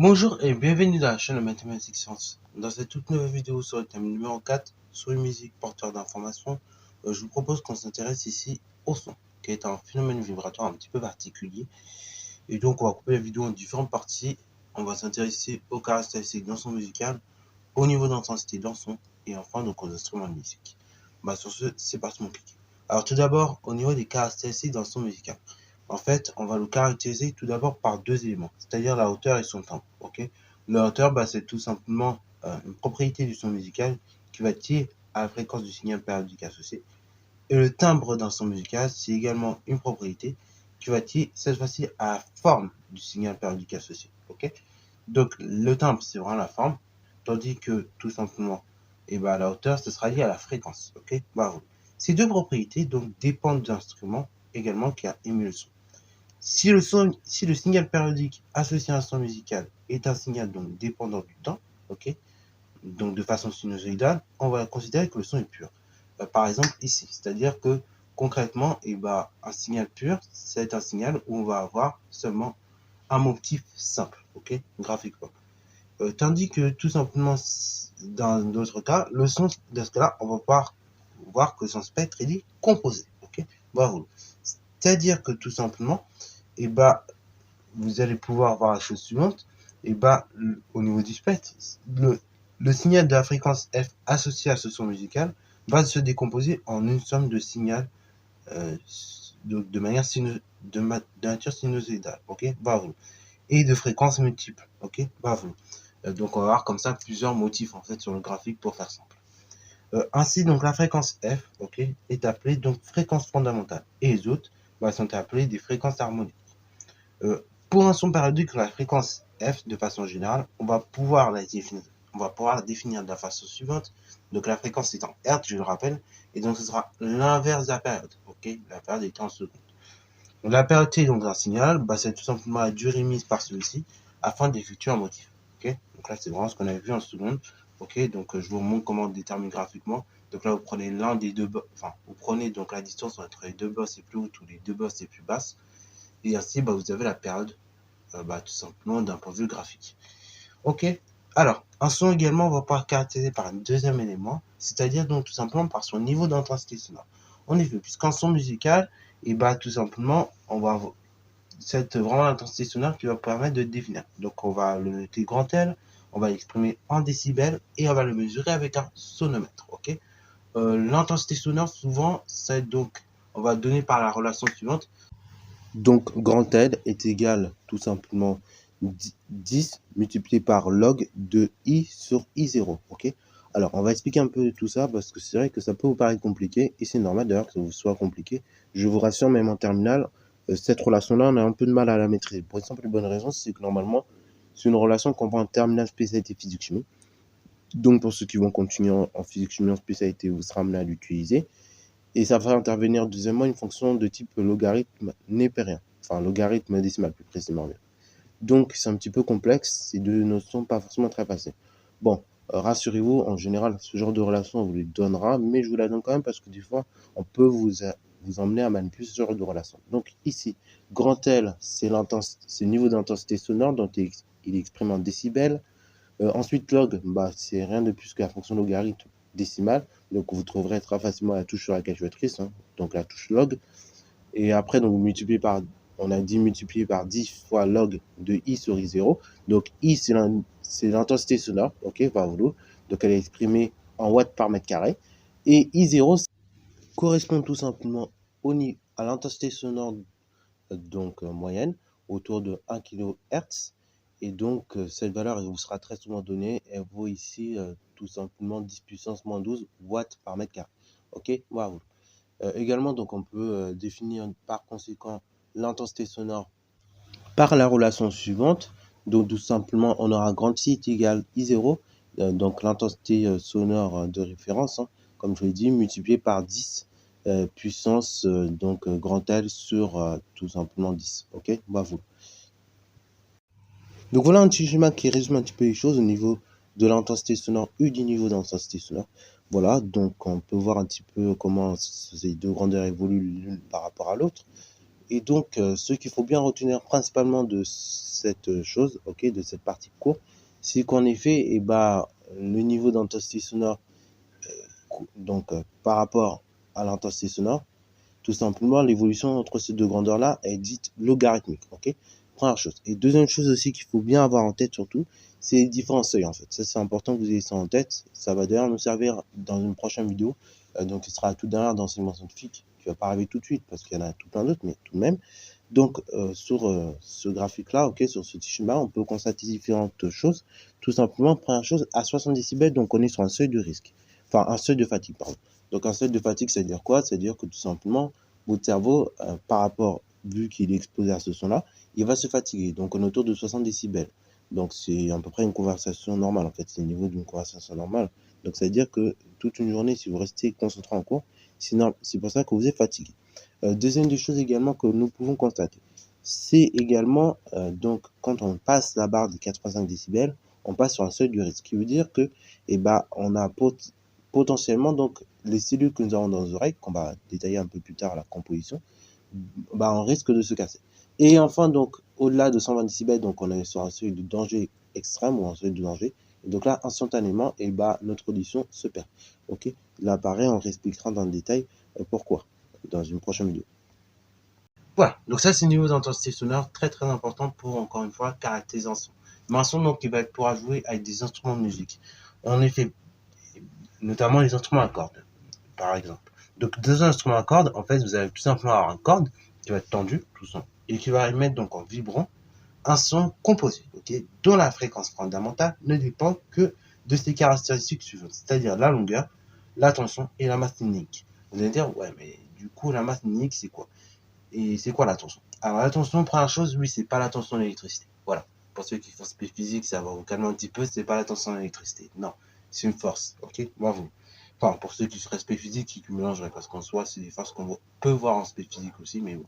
Bonjour et bienvenue dans la chaîne de Mathématiques Sciences. Dans cette toute nouvelle vidéo sur le thème numéro 4, sur une musique porteur d'informations, je vous propose qu'on s'intéresse ici au son, qui est un phénomène vibratoire un petit peu particulier. Et donc on va couper la vidéo en différentes parties. On va s'intéresser aux caractéristiques d'un son musical, au niveau d'intensité d'un son, et enfin donc aux instruments de musique. Sur ce, c'est parti mon clic. Alors tout d'abord, au niveau des caractéristiques d'un son musical. En fait, on va le caractériser tout d'abord par deux éléments, c'est-à-dire la hauteur et son timbre. La hauteur, c'est tout simplement une propriété du son musical qui va être liée à la fréquence du signal périodique associé. Et le timbre d'un son musical, c'est également une propriété qui va être liée cette fois-ci à la forme du signal périodique associé. Donc le timbre, c'est vraiment la forme, tandis que tout simplement, la hauteur, ce sera lié à la fréquence. Ces deux propriétés donc dépendent de l'instrument également qui a émis le son. Si le signal périodique associé à un son musical est un signal donc dépendant du temps, donc de façon sinusoïdale, on va considérer que le son est pur. Par exemple ici, c'est-à-dire que concrètement, un signal pur, c'est un signal où on va avoir seulement un motif simple, graphiquement. Tandis que tout simplement, dans d'autres cas, le son, dans ce cas-là, on va pouvoir voir que son spectre est composé. C'est-à-dire que tout simplement, vous allez pouvoir voir la chose suivante. Au niveau du spectre, le signal de la fréquence F associé à ce son musical va se décomposer en une somme de signal de nature sinusoïdale, et de fréquences multiples, donc on va avoir comme ça plusieurs motifs en fait sur le graphique pour faire simple. Ainsi donc la fréquence F, est appelée donc fréquence fondamentale et les autres sont appelées des fréquences harmoniques. Pour un son périodique, la fréquence F, de façon générale, on va pouvoir la définir de la façon suivante. Donc la fréquence est en Hertz, je le rappelle, et donc ce sera l'inverse de la période. La période est en secondes. Donc la période T donc d'un signal, c'est tout simplement la durée mise par celui-ci afin d'effectuer un motif. Donc là c'est vraiment ce qu'on avait vu en secondes. Donc je vous montre comment on détermine graphiquement. Donc là vous prenez l'un des deux, vous prenez donc la distance entre les deux bosses les plus hautes ou les deux bosses les plus basses. Et ainsi, vous avez la période, tout simplement d'un point de vue graphique. Alors, un son également, on va pouvoir caractériser par un deuxième élément, c'est-à-dire donc tout simplement par son niveau d'intensité sonore. En effet, puisqu'un son musical, tout simplement, c'est vraiment l'intensité sonore qui va permettre de définir. Donc, on va le noter grand L, on va l'exprimer en décibels et on va le mesurer avec un sonomètre. L'intensité sonore, souvent, on va donner par la relation suivante. Donc, grand L est égal tout simplement 10 multiplié par log de I sur I0. Alors, on va expliquer un peu tout ça parce que c'est vrai que ça peut vous paraître compliqué et c'est normal d'ailleurs que ça vous soit compliqué. Je vous rassure, même en terminale, cette relation-là, on a un peu de mal à la maîtriser. Pour une simple et bonne raison, c'est que normalement, c'est une relation qu'on prend en terminale spécialité physique-chimie. Donc, pour ceux qui vont continuer en physique-chimie en spécialité, vous serez amené à l'utiliser. Et ça va intervenir deuxièmement une fonction de type logarithme népérien, enfin logarithme décimal plus précisément. Donc c'est un petit peu complexe, ces deux notions pas forcément très faciles. Bon, rassurez-vous, en général, ce genre de relation, on vous les donnera, mais je vous la donne quand même parce que des fois, on peut vous emmener à manipuler ce genre de relation. Donc ici, grand L, c'est le niveau d'intensité sonore dont il est exprimé en décibels. Ensuite, log, c'est rien de plus que la fonction logarithme décimale. Donc, vous trouverez très facilement la touche sur la calculatrice, donc la touche log. Et après, donc, on a dit multiplié par 10 fois log de I sur I0. Donc, I, c'est l'intensité sonore, donc elle est exprimée en watts par mètre carré. Et I0 correspond tout simplement à l'intensité sonore moyenne, autour de 1 kHz. Et donc, cette valeur, elle vous sera très souvent donnée. Elle vaut ici tout simplement 10 puissance moins 12 watts par mètre carré. Également, donc, on peut définir par conséquent l'intensité sonore par la relation suivante. Donc, tout simplement, on aura grand I égale I0, donc l'intensité sonore de référence, comme je l'ai dit, multiplié par 10 puissance grand L sur tout simplement 10. Donc voilà un petit schéma qui résume un petit peu les choses au niveau de l'intensité sonore et du niveau d'intensité sonore. Voilà, donc on peut voir un petit peu comment ces deux grandeurs évoluent l'une par rapport à l'autre. Et donc, ce qu'il faut bien retenir principalement de cette chose, ok, de cette partie de cours, c'est qu'en effet, le niveau d'intensité sonore, donc par rapport à l'intensité sonore, tout simplement, l'évolution entre ces deux grandeurs-là est dite logarithmique, ok? Première chose. Et deuxième chose aussi qu'il faut bien avoir en tête surtout, c'est les différents seuils en fait. Ça, c'est important que vous ayez ça en tête. Ça va d'ailleurs nous servir dans une prochaine vidéo. Donc, ce sera la toute dernière d'enseignement scientifique qui va pas arriver tout de suite parce qu'il y en a tout plein d'autres, mais tout de même. Donc, sur ce graphique-là, ok, sur ce schéma, on peut constater différentes choses. Tout simplement, première chose, à 60 décibels, donc on est sur un seuil de risque. Enfin, un seuil de fatigue, pardon. Donc, un seuil de fatigue, ça veut dire quoi? Ça veut dire que tout simplement, votre cerveau, par rapport, vu qu'il est exposé à ce son-là, il va se fatiguer. Donc, on est autour de 60 décibels. Donc, c'est à peu près une conversation normale, en fait. C'est le niveau d'une conversation normale. Donc, ça veut dire que toute une journée, si vous restez concentré en cours, c'est pour ça que vous êtes fatigué. Deuxième des choses également que nous pouvons constater, c'est également, donc, quand on passe la barre des 85 décibels, on passe sur un seuil de risque. Ce qui veut dire que, on a potentiellement, donc, les cellules que nous avons dans nos oreilles, qu'on va détailler un peu plus tard la composition, on risque de se casser. Et enfin, donc, au-delà de 120 décibels, donc, on est sur un seuil de danger extrême ou un seuil de danger. Et donc là, instantanément, notre audition se perd. Ok? Là, pareil, on réexpliquera dans le détail pourquoi dans une prochaine vidéo. Voilà, donc ça c'est le niveau d'intensité sonore très très important pour, encore une fois, caractériser un son. Mais un son donc qui va être pourra jouer avec des instruments de musique. En effet, notamment les instruments à cordes, par exemple. Donc deux instruments à cordes, en fait, vous allez tout simplement avoir une corde qui va être tendue, tout ça, et qui va émettre donc en vibrant un son composé, ok, dont la fréquence fondamentale ne dépend que de ces caractéristiques suivantes, c'est-à-dire la longueur, la tension et la masse linéique. Vous allez dire, ouais, mais du coup, la masse linéique, c'est quoi? Et c'est quoi la tension? Alors, la tension, première chose, oui, c'est pas la tension de l'électricité. Voilà. Pour ceux qui font spé physique, ça va vous calmer un petit peu, c'est pas la tension de l'électricité. Non, c'est une force, ok? Bravo. Enfin, pour ceux qui feraient spé physique, qui mélangeraient, parce qu'en soi, c'est des forces qu'on peut voir en spé physique aussi, mais bon,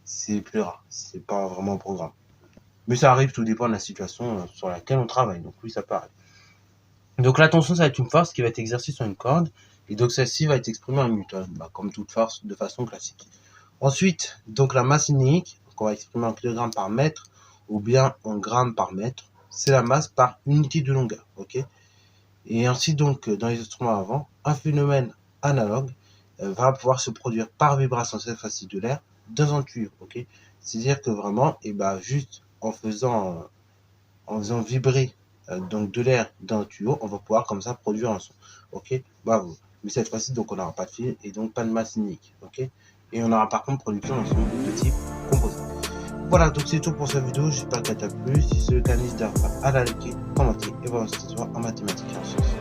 c'est plus rare. C'est pas vraiment un programme. Mais ça arrive, tout dépend de la situation sur laquelle on travaille. Donc oui, ça peut arriver. Donc la tension, ça va être une force qui va être exercée sur une corde. Et donc celle-ci va être exprimée en newton, comme toute force de façon classique. Ensuite, donc la masse linéique, qu'on va exprimer en kilogrammes par mètre ou bien en grammes par mètre, c'est la masse par unité de longueur. Ok. Et ainsi donc, dans les instruments avant, un phénomène analogue va pouvoir se produire par vibration cette fois-ci de l'air dans un tuyau. Ok. C'est-à-dire que vraiment, juste en faisant vibrer donc de l'air dans le tuyau, on va pouvoir comme ça produire un son. Ok, bravo. Mais cette fois-ci, donc on n'aura pas de fil et donc pas de masse linéique. Ok, et on aura par contre production d'un son de type composé. Voilà, donc c'est tout pour cette vidéo. J'espère qu'elle t'a plu. Si c'est le cas, n'hésite pas à la liker, commenter et voir ce soir en mathématiques et en sciences.